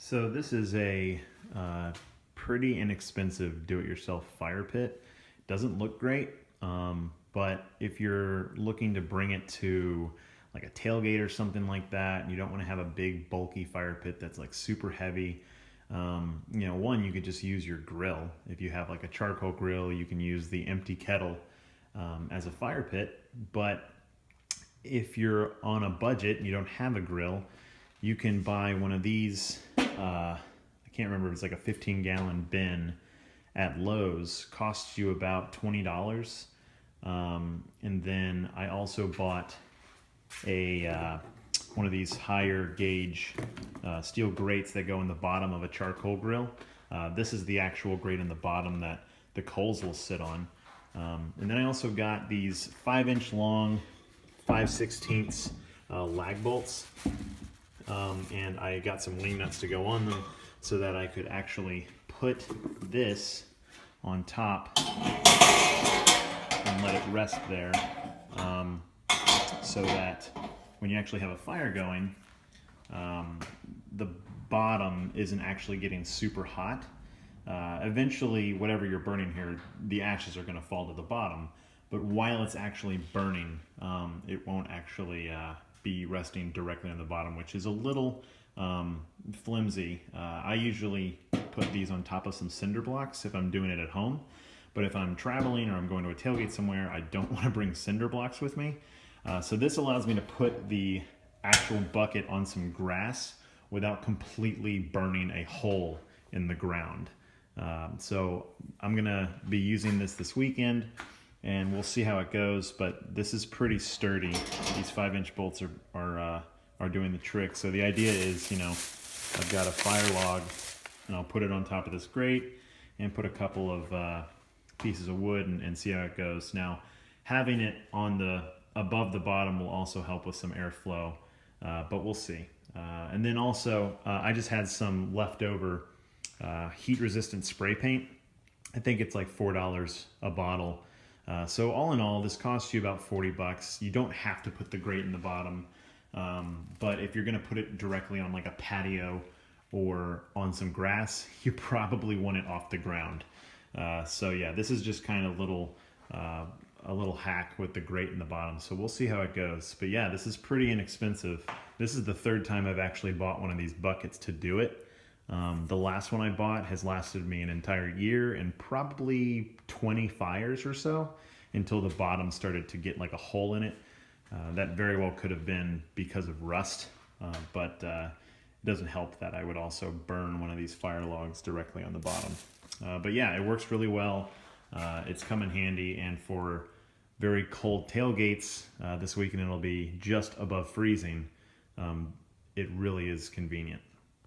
So this is a pretty inexpensive do-it-yourself fire pit. Doesn't look great, but if you're looking to bring it to like a tailgate or something like that, and you don't want to have a big bulky fire pit that's like super heavy, one, you could just use your grill. If you have like a charcoal grill, you can use the empty kettle as a fire pit. But if you're on a budget and you don't have a grill, you can buy one of these, I can't remember, it's like a 15-gallon bin at Lowe's, costs you about $20. And then I also bought one of these higher gauge steel grates that go in the bottom of a charcoal grill. This is the actual grate in the bottom that the coals will sit on. And then I also got these 5-inch long 5/16 lag bolts. And I got some wing nuts to go on them so that I could actually put this on top and let it rest there, so that when you actually have a fire going, the bottom isn't actually getting super hot. Eventually, whatever you're burning here, the ashes are going to fall to the bottom, but while it's actually burning, it won't actually be resting directly on the bottom, which is a little flimsy. I usually put these on top of some cinder blocks if I'm doing it at home, but if I'm traveling or I'm going to a tailgate somewhere, I don't want to bring cinder blocks with me. So this allows me to put the actual bucket on some grass without completely burning a hole in the ground. So I'm gonna be using this weekend, and we'll see how it goes, but this is pretty sturdy. These 5-inch bolts are doing the trick. So the idea is, I've got a fire log, and I'll put it on top of this grate and put a couple of pieces of wood and see how it goes. Now, having it on above the bottom will also help with some airflow, but we'll see. And then also, I just had some leftover heat-resistant spray paint. I think it's like $4 a bottle. So all in all, this costs you about 40 bucks. You don't have to put the grate in the bottom, but if you're gonna put it directly on like a patio or on some grass, you probably want it off the ground. So yeah, this is just kind of a little hack with the grate in the bottom. So we'll see how it goes. But yeah, this is pretty inexpensive. This is the third time I've actually bought one of these buckets to do it. The last one I bought has lasted me an entire year and probably 20 fires or so until the bottom started to get like a hole in it. That very well could have been because of rust, but it doesn't help that I would also burn one of these fire logs directly on the bottom. But yeah, it works really well. It's come in handy, and for very cold tailgates this weekend, it'll be just above freezing. It really is convenient.